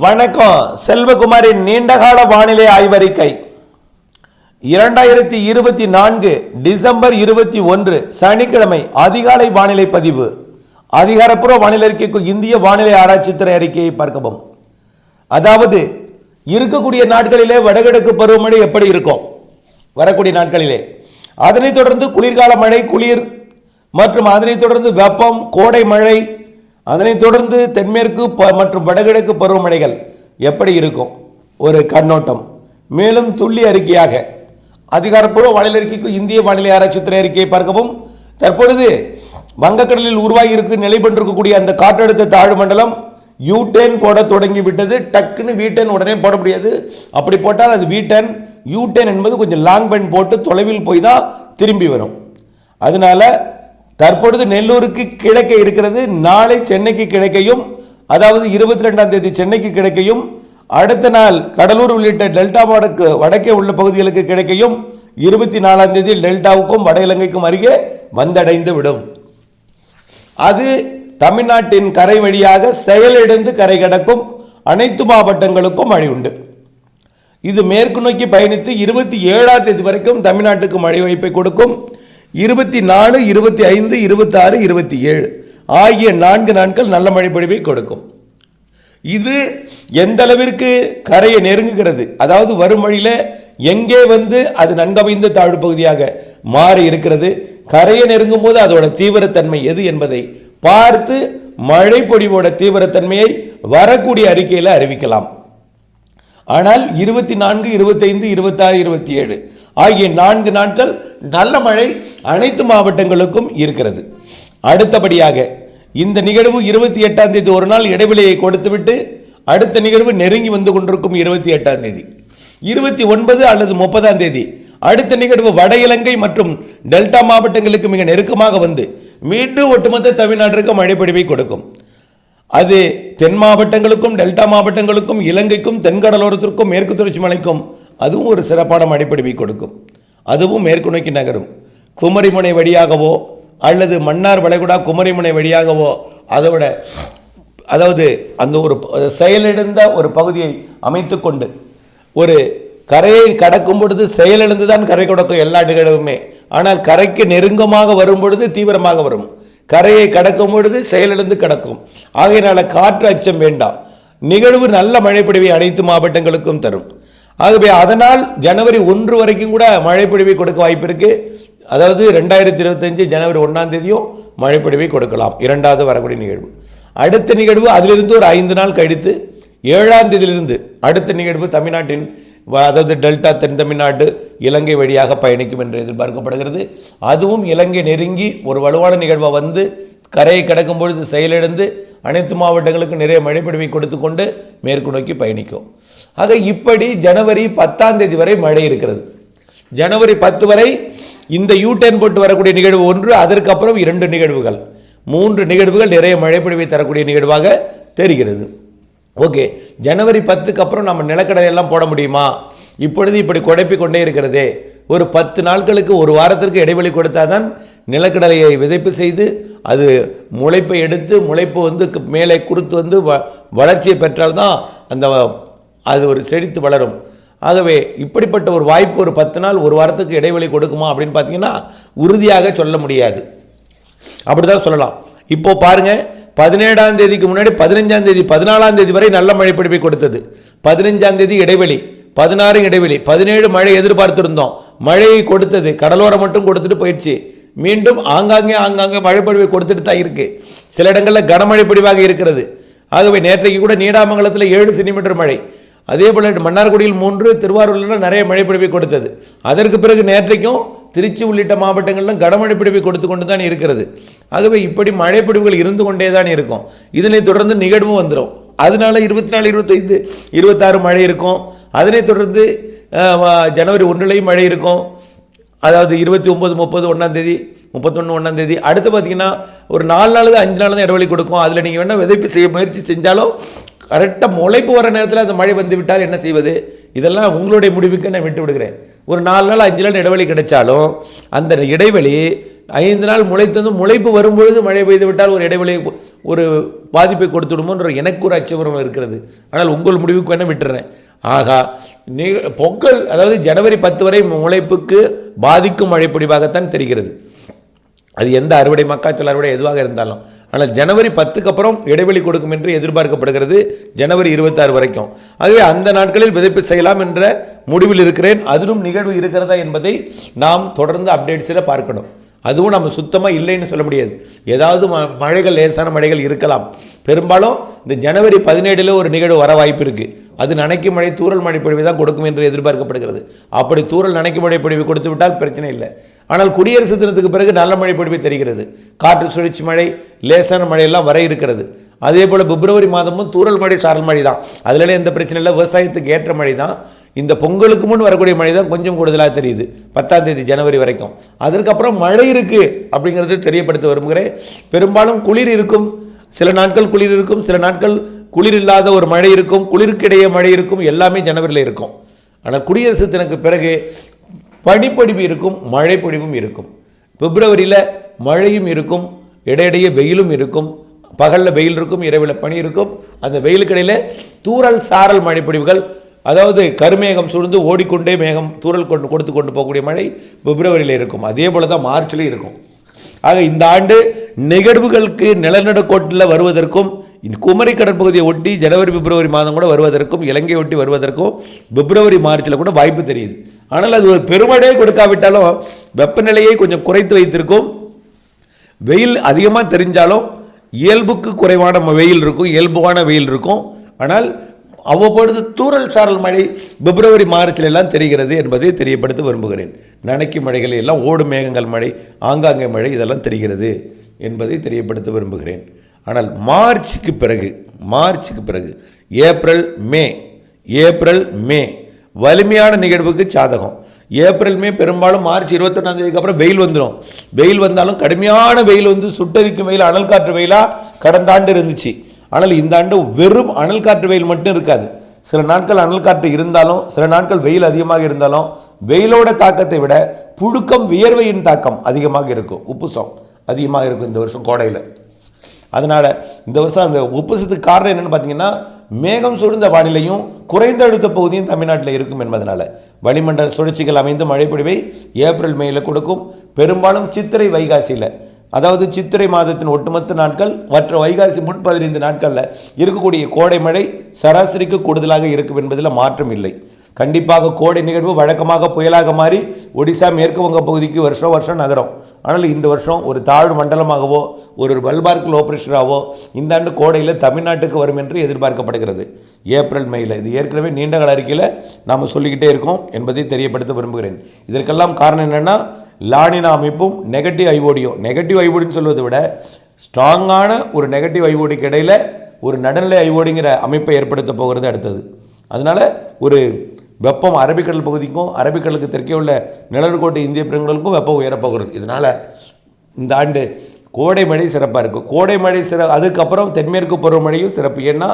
வணக்கம். செல்வகுமாரின் நீண்டகால வானிலை ஆய்வறிக்கை 2024 டிசம்பர் 21 சனிக்கிழமை அதிகாலை வானிலை பதிவு. அதிகாரப்பூர்வ வானிலை அறிக்கைக்கு இந்திய வானிலை ஆராய்ச்சித்துறை அறிக்கையை பார்க்கவும். அதாவது இருக்கக்கூடிய நாட்களிலே வடகிழக்கு பருவமழை எப்படி இருக்கும் வரக்கூடிய நாட்களிலே, அதனைத் தொடர்ந்து குளிர்கால மழை, குளிர் மற்றும் அதனைத் தொடர்ந்து வெப்பம், கோடை மழை, அதனைத் தொடர்ந்து தென்மேற்கு மற்றும் வடகிழக்கு பருவமழைகள் எப்படி இருக்கும் ஒரு கண்ணோட்டம். மேலும் துல்லிய அறிக்கையாக அதிகாரப்பூர்வ வானிலை அறிக்கைக்கு இந்திய வானிலை ஆராய்ச்சித்துறை அறிக்கையை பார்க்கவும். தற்பொழுது வங்கக்கடலில் உருவாகி நிலை பெற்றிருக்கக்கூடிய அந்த காற்றழுத்த தாழ்வு மண்டலம் யூ-10 போட தொடங்கி விட்டது. டக்குன்னு V10 உடனே போட முடியாது. அப்படி போட்டால் அது V10, U-10 என்பது கொஞ்சம் லாங் பெண்ட் போட்டு தொலைவில் போய் தான் திரும்பி வரும். அதனால தற்பொழுது நெல்லூருக்கு கிழக்கே இருக்கிறது. நாளை சென்னைக்கு கிழக்கையும், அதாவது 22ஆம் தேதி சென்னைக்கு கிழக்கையும், அடுத்த நாள் கடலூர் உள்ளிட்ட டெல்டா வடக்கே உள்ள பகுதிகளுக்கு கிழக்கையும், 24ஆம் தேதி டெல்டாவுக்கும் வட இலங்கைக்கும் அருகே வந்தடைந்து விடும். அது தமிழ்நாட்டின் கரை வழியாக செயலிழந்து கரை கடக்கும். அனைத்து மாவட்டங்களுக்கும் மழை உண்டு. இது மேற்கு நோக்கி பயணித்து 27ஆம் தேதி வரைக்கும் தமிழ்நாட்டுக்கு மழை வாய்ப்பை கொடுக்கும். 24, 25, 26, 27 ஆகிய 4 நாட்கள் நல்ல மழை பொழிவை கொடுக்கும். இது எந்த அளவிற்கு கரையை நெருங்குகிறது, அதாவது வரும் வழியில் எங்கே வந்து அது நன்கமைந்த தாழ்வு பகுதியாக மாறி இருக்கிறது, கரையை நெருங்கும் போது அதோட தீவிரத்தன்மை எது என்பதை பார்த்து மழை பொழிவோட தீவிரத்தன்மையை வரக்கூடிய அறிக்கையில் அறிவிக்கலாம். ஆனால் 24, 25, 26, 27 ஆகிய 4 நாட்கள் நல்ல மழை அனைத்து மாவட்டங்களுக்கும் இருக்கிறது. அடுத்தபடியாக இந்த நிகழ்வு 28ஆம் தேதி ஒரு நாள் இடைவெளியை கொடுத்துவிட்டு அடுத்த நிகழ்வு நெருங்கி வந்து கொண்டிருக்கும். 28ஆம் தேதி, 29 அல்லது 30ஆம் தேதி அடுத்த நிகழ்வு வட இலங்கை மற்றும் டெல்டா மாவட்டங்களுக்கு மிக நெருக்கமாக வந்து மீண்டும் ஒட்டுமொத்த தமிழ்நாட்டிற்கு மழை பொழிவை கொடுக்கும். அது தென் மாவட்டங்களுக்கும் டெல்டா மாவட்டங்களுக்கும் இலங்கைக்கும் தென்கடலோரத்திற்கும் மேற்கு தொடர்ச்சி மலைக்கும் அதுவும் ஒரு சிறப்பான மழைப்பொழிவை கொடுக்கும். அதுவும் மேற்கு நோக்கி நகரும். குமரிமுனை வழியாகவோ அல்லது மன்னார் வளைகுடா குமரிமுனை வழியாகவோ அதோட அதாவது அந்த ஒரு செயலிழந்த ஒரு பகுதியை அமைத்து கொண்டு ஒரு கரையை கடக்கும் பொழுது செயலிழந்து தான் கரை கொடுக்கும் எல்லா நிகழ்வுமே. ஆனால் கரைக்கு நெருக்கமாக வரும் பொழுது தீவிரமாக வரும், கரையை கடக்கும் பொழுது செயலிழந்து கிடக்கும். ஆகையினால காற்று அச்சம் வேண்டாம். நிகழ்வு நல்ல மழைப்பொழிவை அனைத்து மாவட்டங்களுக்கும் தரும். ஆகவே அதனால் ஜனவரி 1 வரைக்கும் கூட மழைப்பொழிவை கொடுக்க வாய்ப்பு இருக்கு. அதாவது 2025 ஜனவரி 1ஆம் தேதியும் மழைப்பொழிவை கொடுக்கலாம். இரண்டாவது வரக்கூடிய நிகழ்வு. அடுத்த நிகழ்வு அதிலிருந்து ஒரு 5 நாள் கழித்து 7ஆம் தேதியிலிருந்து அடுத்த நிகழ்வு தமிழ்நாட்டின் அதாவது டெல்டா தென் தமிழ்நாடு இலங்கை வழியாக பயணிக்கும் என்று எதிர்பார்க்கப்படுகிறது. அதுவும் இலங்கை நெருங்கி ஒரு வலுவான நிகழ்வாக வந்து கரையை கடக்கும் பொழுது செயலிழந்து அனைத்து மாவட்டங்களுக்கு நிறைய மழைப்பொழிவை கொடுத்து கொண்டு மேற்கு நோக்கி பயணிக்கும். ஆக இப்படி ஜனவரி 10ஆம் தேதி வரை மழை இருக்கிறது. ஜனவரி 10 வரை இந்த U-10 போட்டு வரக்கூடிய நிகழ்வு ஒன்று, அதற்கப்புறம் 2 நிகழ்வுகள், 3 நிகழ்வுகள் நிறைய மழைப்பொழிவை தரக்கூடிய நிகழ்வாக தெரிகிறது. ஓகே, ஜனவரி 10க்கு அப்புறம் நம்ம நிலக்கடலை எல்லாம் போட முடியுமா? இப்பொழுது இப்படி குழப்பி கொண்டே இருக்கிறதே. ஒரு 10 நாட்களுக்கு ஒரு வாரத்திற்கு இடைவெளி கொடுத்தாதான் நிலக்கடலையை விதைப்பு செய்து அது முளைப்பை எடுத்து முளைப்பு வந்து மேலே குறுத்து வந்து வளர்ச்சியை பெற்றால்தான் அந்த அது ஒரு செழித்து வளரும். ஆகவே இப்படிப்பட்ட ஒரு வாய்ப்பு ஒரு 10 நாள் ஒரு வாரத்துக்கு இடைவெளி கொடுக்குமா அப்படின்னு பார்த்தீங்கன்னா உறுதியாக சொல்ல முடியாது. அப்படிதான் சொல்லலாம். இப்போ பாருங்க, 17ஆம் தேதிக்கு முன்னாடி 15ஆம் தேதி 14ஆம் தேதி வரை நல்ல மழை பொழிவை கொடுத்தது. 15ஆம் தேதி இடைவெளி, 16 இடைவெளி, 17 மழை எதிர்பார்த்திருந்தோம், மழையை கொடுத்தது. கடலோரம் மட்டும் கொடுத்துட்டு போயிடுச்சு. மீண்டும் ஆங்காங்கே மழைப்பொழிவை கொடுத்துட்டு தான் இருக்கு. சில இடங்களில் கனமழை பொழிவாக இருக்கிறது. ஆகவே நேற்றைக்கு கூட நீடாமங்கலத்தில் 7 சென்டிமீட்டர் மழை, அதே போல் மன்னார்குடியில் 3, திருவாரூரில் நிறைய மழைப்பொழிவை கொடுத்தது. அதற்கு பிறகு நேற்றைக்கும் திருச்சி உள்ளிட்ட மாவட்டங்களிலும் கனமழை பொழிவை கொடுத்து கொண்டு தான் இருக்கிறது. ஆகவே இப்படி மழைப்பொழிவுகள் இருந்து கொண்டே தான் இருக்கும். இதனைத் தொடர்ந்து நிகழ்வும் வந்துடும். அதனால 24, 25, 26 மழை இருக்கும். அதனைத் தொடர்ந்து ஜனவரி 1லையும் மழை இருக்கும். அதாவது 29, 30, 1ஆம் தேதி, 31, 1ஆம் தேதி. அடுத்து பார்த்தீங்கன்னா ஒரு 4 நாள் 5 நாள் தான் இடைவெளி கொடுக்கும். அதில் நீங்கள் வேணால் விதைப்பு செய்ய முயற்சி செஞ்சாலும் கரெக்டாக முளைப்பு வர நேரத்தில் அந்த மழை வந்து விட்டால் என்ன செய்வது? இதெல்லாம் உங்களுடைய முடிவுக்கு நான் விட்டு விடுகிறேன். ஒரு 4 நாள் 5 நாள் இடைவெளி கிடைச்சாலும் அந்த இடைவெளி 5 நாள் முளைத்தது முளைப்பு வரும்பொழுது மழை பெய்து விட்டால் ஒரு இடைவெளி ஒரு பாதிப்பை கொடுத்துவிடுமோன்ற எனக்கு ஒரு அச்சம் இருக்கிறது. ஆனால் உங்கள் முடிவுக்கு வேணால் விட்டுறேன். ஆகா, பொங்கல் அதாவது ஜனவரி 10 வரை முளைப்புக்கு பாதிக்கும் மழைப்பொழிவாகத்தான் தெரிகிறது. அது எந்த அறுவடை, மக்காச்சோள அறுவடை எதுவாக இருந்தாலும். ஆனால் ஜனவரி 10க்கு அப்புறம் இடைவெளி கொடுக்கும் என்று எதிர்பார்க்கப்படுகிறது, ஜனவரி 26 வரைக்கும். ஆகவே அந்த நாட்களில் விதைப்பு செய்யலாம் என்ற முடிவில் இருக்கிறேன். அதிலும் நிகழ்வு இருக்கிறதா என்பதை நாம் தொடர்ந்து அப்டேட்ஸில் பார்க்கணும். அதுவும் நம்ம சுத்தமாக இல்லைன்னு சொல்ல முடியாது. ஏதாவது மழைகள், லேசான மழைகள் இருக்கலாம். பெரும்பாலும் இந்த ஜனவரி 17 ஒரு நிகழ்வு வர வாய்ப்பு இருக்குது. அது நனைக்கும் மழை, தூறல் மழை பொழிவு தான் கொடுக்கும் என்று எதிர்பார்க்கப்படுகிறது. அப்படி தூறல் நனைக்கும் மழை பொழிவு கொடுத்து விட்டால் பிரச்சனை இல்லை. ஆனால் குடியரசு தினத்துக்கு பிறகு நல்ல மழை பொழிவு தெரிகிறது. காற்று சுழற்சி மழை, லேசான மழையெல்லாம் வர இருக்கிறது. அதே போல் பிப்ரவரி மாதமும் தூறல் மழை, சாரல் மழை தான். அதில் எந்த பிரச்சனை இல்லை. விவசாயத்துக்கு ஏற்ற மழை தான். இந்த பொங்கலுக்கு முன் வரக்கூடிய மழை தான் கொஞ்சம் கூடுதலாக தெரியுது, 10ஆம் தேதி ஜனவரி வரைக்கும். அதற்கப்புறம் மழை இருக்குது அப்படிங்கிறது தெரியப்படுத்த விரும்புகிறேன். பெரும்பாலும் குளிர் இருக்கும், சில நாட்கள் குளிர் இருக்கும், சில நாட்கள் குளிர் இல்லாத ஒரு மழை இருக்கும், குளிர்க்கிடையே மழை இருக்கும், எல்லாமே ஜனவரியில் இருக்கும். ஆனால் குடியரசு தினக்கு பிறகு பனிப்பொழிவு இருக்கும், மழை பொழிவும் இருக்கும். பிப்ரவரியில் மழையும் இருக்கும், இடையிடையே வெயிலும் இருக்கும். பகலில் வெயில் இருக்கும், இரவில் பனி இருக்கும். அந்த வெயிலுக்கிடையில் தூறல் சாரல் மழைப்பொழிவுகள், அதாவது கருமேகம் சூழ்ந்து ஓடிக்கொண்டே மேகம் தூறல் கொடுத்து கொண்டு போகக்கூடிய மழை பிப்ரவரியில் இருக்கும். அதே போல தான் மார்ச்லேயும் இருக்கும். ஆக இந்த ஆண்டு நிகழ்வுகளுக்கு நிலநடுக்கோட்டில் வருவதற்கும், குமரி கடற்பகுதியை ஒட்டி ஜனவரி பிப்ரவரி மாதம் கூட வருவதற்கும், இலங்கை ஒட்டி வருவதற்கும் பிப்ரவரி மார்ச்சில் கூட வாய்ப்பு தெரியுது. ஆனால் அது ஒரு பெருமழையே கொடுக்காவிட்டாலும் வெப்பநிலையை கொஞ்சம் குறைத்து வைத்திருக்கும். வெயில் அதிகமாக தெரிஞ்சாலும் இயல்புக்கு குறைவான வெயில் இருக்கும், இயல்பான வெயில் இருக்கும். ஆனால் அவ்வப்பொழுது தூறல் சாரல் மழை பிப்ரவரி மார்ச்சில் எல்லாம் தெரிகிறது என்பதை தெரியப்படுத்த விரும்புகிறேன். நனைக்கும் மழைகள் எல்லாம், ஓடும் மேகங்கள் மழை, ஆங்காங்கே மழை, இதெல்லாம் தெரிகிறது என்பதை தெரியப்படுத்த விரும்புகிறேன். ஆனால் மார்ச்சுக்கு பிறகு ஏப்ரல் மே வலிமையான நிகழ்வுக்கு சாதகம். ஏப்ரல் மே பெரும்பாலும் மார்ச் 21ஆம் தேதிக்கு அப்புறம் வெயில் வந்துடும். வெயில் வந்தாலும் கடுமையான வெயில் வந்து சுட்டரிக்கும் வெயில், அனல் காற்று வெயிலாக கடந்த ஆண்டு இருந்துச்சு. ஆனால் இந்த ஆண்டு வெறும் அனல் காற்று வெயில் மட்டும் இருக்காது. சில நாட்கள் அனல் காற்று இருந்தாலும், சில நாட்கள் வெயில் அதிகமாக இருந்தாலும், வெயிலோட தாக்கத்தை விட புழுக்கம், வியர்வையின் தாக்கம் அதிகமாக இருக்கும், உப்புசம் அதிகமாக இருக்கும் இந்த வருஷம் கோடையில். அதனால் இந்த வருஷம் அந்த உப்புசத்துக்கு காரணம் என்னென்னு பார்த்தீங்கன்னா, மேகம் சூழ்ந்த வானிலையும் குறைந்த அழுத்த பகுதியும் தமிழ்நாட்டில் இருக்கும் என்பதனால் வளிமண்டல சுழற்சிகள் அமைந்து மழைப்பொழிவை ஏப்ரல் மேயில் கொடுக்கும். பெரும்பாலும் சித்திரை வைகாசியில், அதாவது சித்திரை மாதத்தின் ஒட்டுமொத்த நாட்கள் மற்ற வைகாசி முன் 15 நாட்களில் இருக்கக்கூடிய கோடை மழை சராசரிக்கு கூடுதலாக இருக்கும் என்பதில் மாற்றம் இல்லை. கண்டிப்பாக கோடை நிகழ்வு வழக்கமாக புயலாக மாறி ஒடிசா, மேற்கு வங்க பகுதிக்கு வருஷம் நகரும். ஆனால் இந்த வருஷம் ஒரு தாழ்வு மண்டலமாகவோ ஒரு பல்பார்க் லோ ப்ரெஷராகவோ இந்த ஆண்டு கோடையில் தமிழ்நாட்டுக்கு வரும் என்று எதிர்பார்க்கப்படுகிறது. ஏப்ரல் மேயில் இது ஏற்கனவே நீண்டகால அறிக்கையில் நாம் சொல்லிக்கிட்டே இருக்கோம் என்பதை தெரியப்படுத்த விரும்புகிறேன். இதற்கெல்லாம் காரணம் என்னென்னா, லானினா அமைப்பும் நெகட்டிவ் ஐஓடின்னு சொல்வதை விட ஸ்ட்ராங்கான ஒரு நெகட்டிவ் ஐஓடிக்கு இடையில் ஒரு நடுநிலை ஐஓடிங்கிற அமைப்பை ஏற்படுத்த போகிறது அடுத்தது. அதனால் ஒரு வெப்பம் அரபிக்கடல் பகுதிக்கும் அரபிக்கடலுக்கு தெற்கே உள்ள நிலநடுக்கோட்டை இந்திய பெருங்கடலுக்கும் வெப்பம் உயரப்போகிறது. இதனால் இந்த ஆண்டு கோடை மழை சிறப்பாக இருக்கும். கோடை மழை அதுக்கப்புறம் தென்மேற்கு பருவமழையும் சிறப்பு. ஏன்னா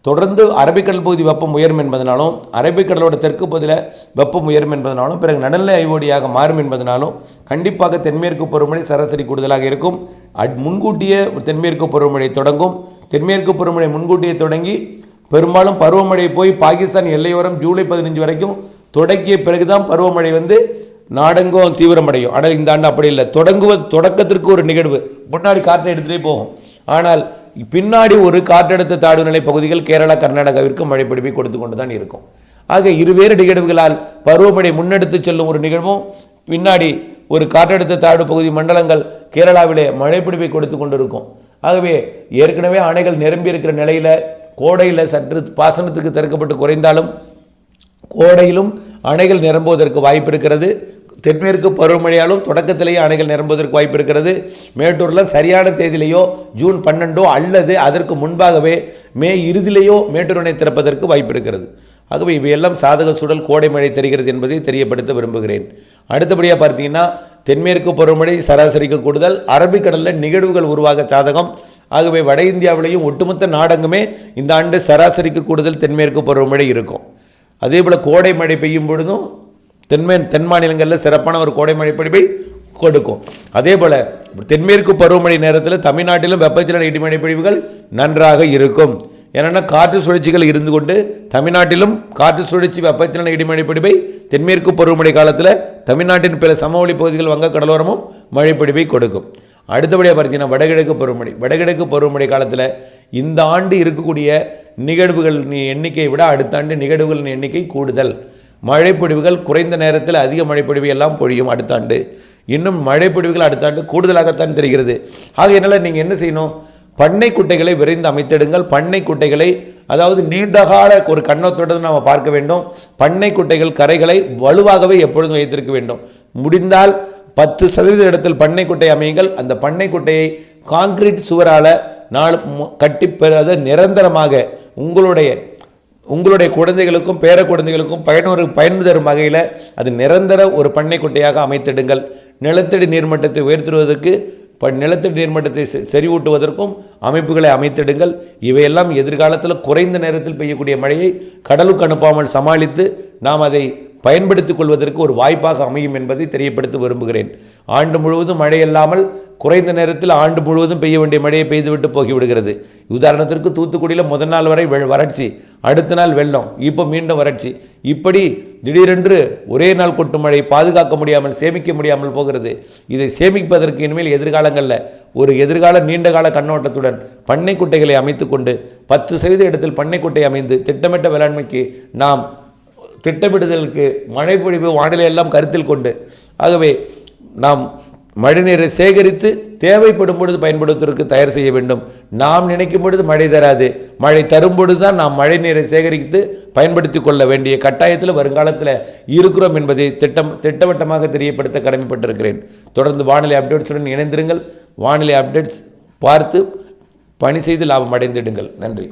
தொடர்ந்து அரபிக்கடல் பகுதி வெப்பம் உயரும் என்பதனாலும், அரபிக்கடலோட தெற்கு பகுதியில் வெப்பம் உயரும் என்பதனாலும், பிறகு நடுநிலை ஐஓடியாக மாறும் என்பதனாலும் கண்டிப்பாக தென்மேற்கு பருவமழை சராசரி கூடுதலாக இருக்கும். முன்கூட்டியே தென்மேற்கு பருவமழை தொடங்கும். தென்மேற்கு பருவமழை முன்கூட்டியே தொடங்கி பெரும்பாலும் பருவமழை போய் பாகிஸ்தான் எல்லையோரம் ஜூலை 15 வரைக்கும் தொடங்கிய பிறகுதான் பருவமழை வந்து நாடெங்கும் தீவிரமடையும். ஆனால் இந்த ஆண்டு அப்படி இல்லை. தொடக்கத்திற்கு ஒரு நிகழ்வு முன்னாடி காற்றை எடுத்துகிட்டே போகும். ஆனால் பின்னாடி ஒரு காற்றழுத்த தாழ்வு நிலை பகுதிகள் கேரளா, கர்நாடகாவிற்கு மழைப்பிடிப்பை கொடுத்து கொண்டு தான் இருக்கும். ஆக இருவேறு நிகழ்வுகளால் பருவமழை முன்னெடுத்து செல்லும் ஒரு நிகழ்வும், பின்னாடி ஒரு காற்றழுத்த தாழ்வு பகுதி மண்டலங்கள் கேரளாவிலே மழைப்பிடிப்பை கொடுத்து கொண்டு இருக்கும். ஆகவே ஏற்கனவே அணைகள் நிரம்பி இருக்கிற நிலையில் கோடையில் சற்று பாசனத்துக்கு திறக்கப்பட்டு குறைந்தாலும் கோடையிலும் அணைகள் நிரம்புவதற்கு வாய்ப்பு இருக்கிறது. தென்மேற்கு பருவமழையாலும் தொடக்கத்திலேயே அணைகள் நிரம்புவதற்கு வாய்ப்பு இருக்கிறது. மேட்டூரில் சரியான தேதியிலேயோ ஜூன் 12 அல்லது அதற்கு முன்பாகவே மே இறுதியிலேயோ மேட்டூர் அணை திறப்பதற்கு வாய்ப்பு இருக்கிறது. ஆகவே இவையெல்லாம் சாதக சூழல் கோடை மழை தெரிகிறது என்பதை தெரியப்படுத்த விரும்புகிறேன். அடுத்தபடியாக பார்த்தீங்கன்னா, தென்மேற்கு பருவமழை சராசரிக்கு கூடுதல், அரபிக்கடலில் நிகழ்வுகள் உருவாக சாதகம். ஆகவே வட இந்தியாவிலையும் ஒட்டுமொத்த நாடெங்குமே இந்த ஆண்டு சராசரிக்கு கூடுதல் தென்மேற்கு பருவமழை இருக்கும். அதே போல் கோடை மழை பெய்யும் பொழுதும் தென் மாநிலங்களில் சிறப்பான ஒரு கோடை மழை பொழிவை கொடுக்கும். அதே போல் தென்மேற்கு பருவமழை நேரத்தில் தமிழ்நாட்டிலும் வெப்பச்சலன இடிமழை பொழிவுகள் நன்றாக இருக்கும். ஏன்னா காற்று சுழற்சிகள் இருந்து கொண்டு தமிழ்நாட்டிலும் காற்று சுழற்சி வெப்பச்சலன இடிமழை பொழிவை தென்மேற்கு பருவமழை காலத்தில் தமிழ்நாட்டின் பிற சமவெளி பகுதிகள் வங்க கடலோரமும் மழை பொழிவை கொடுக்கும். அடுத்தபடியாக பார்த்தீங்கன்னா வடகிழக்கு பருவமழை காலத்தில் இந்த ஆண்டு இருக்கக்கூடிய நிகழ்வுகளின் எண்ணிக்கையை விட அடுத்த ஆண்டு நிகழ்வுகளின் எண்ணிக்கை கூடுதல். மழைப்பொழிவுகள் குறைந்த நேரத்தில் அதிக மழைப்பொழிவு எல்லாம் பொழியும். அடுத்த ஆண்டு இன்னும் மழைப்பொழிவுகள் அடுத்த ஆண்டு கூடுதலாகத்தான் தெரிகிறது. ஆகையினால நீங்கள் என்ன செய்யணும், பண்ணை குட்டைகளை விரைந்து அமைத்திடுங்கள். பண்ணை குட்டைகளை அதாவது நீண்டகால ஒரு கண்ணோட்டத்துடன் நாம் பார்க்க வேண்டும். பண்ணை குட்டைகள் கரைகளை வலுவாகவே எப்பொழுதும் வைத்திருக்க வேண்டும். முடிந்தால் 10% இடத்தில் பண்ணை குட்டை அமையுங்கள். அந்த பண்ணை குட்டையை கான்கிரீட் சுவரால் கட்டி பெறாத நிரந்தரமாக உங்களுடைய குழந்தைகளுக்கும் பேர குழந்தைகளுக்கும் பயன் தரும் வகையில் அது நிரந்தர ஒரு பண்ணை குட்டையாக அமைத்திடுங்கள். நிலத்தடி நீர்மட்டத்தை உயர்த்துவதற்கு நிலத்தடி நீர்மட்டத்தை செறிவூட்டுவதற்கும் அமைப்புகளை அமைத்திடுங்கள். இவையெல்லாம் எதிர்காலத்தில் குறைந்த நேரத்தில் பெய்யக்கூடிய மழையை கடலுக்கு அனுப்பாமல் சமாளித்து நாம் அதை பயன்படுத்திக் கொள்வதற்கு ஒரு வாய்ப்பாக அமையும் என்பதை தெரியப்படுத்த விரும்புகிறேன். ஆண்டு முழுவதும் மழை இல்லாமல் குறைந்த நேரத்தில் ஆண்டு முழுவதும் பெய்ய வேண்டிய மழையை பெய்துவிட்டு போகிவிடுகிறது. உதாரணத்திற்கு தூத்துக்குடியில் முதல் நாள் வரை வறட்சி, அடுத்த நாள் வெள்ளம், இப்போ மீண்டும் வறட்சி. இப்படி திடீரென்று ஒரே நாள் கொட்டும் மழை பாதுகாக்க முடியாமல் சேமிக்க முடியாமல் போகிறது. இதை சேமிப்பதற்கு இனிமேல் எதிர்காலங்களில் ஒரு எதிர்கால நீண்டகால கண்ணோட்டத்துடன் பண்ணை குட்டைகளை அமைத்து கொண்டு 10% இடத்தில் பண்ணை குட்டை அமைந்து திட்டமிட்ட வேளாண்மைக்கு நாம் திட்டமிடுதலுக்கு மழை பொழிவு வானிலை எல்லாம் கருத்தில் கொண்டு ஆகவே நாம் மழைநீரை சேகரித்து தேவைப்படும் பொழுது பயன்படுத்துவதற்கு தயார் செய்ய வேண்டும். நாம் நினைக்கும் பொழுது மழை தராது, மழை தரும் பொழுது தான் நாம் மழை நீரை சேகரித்து பயன்படுத்தி கொள்ள வேண்டிய கட்டாயத்தில் வருங்காலத்தில் இருக்கிறோம் என்பதை திட்டவட்டமாக தெரியப்படுத்த கடமைப்பட்டிருக்கிறேன். தொடர்ந்து வானிலை அப்டேட்ஸுடன் இணைந்திருங்கள். வானிலை அப்டேட்ஸ் பார்த்து பணி செய்து லாபம் அடைந்திடுங்கள். நன்றி.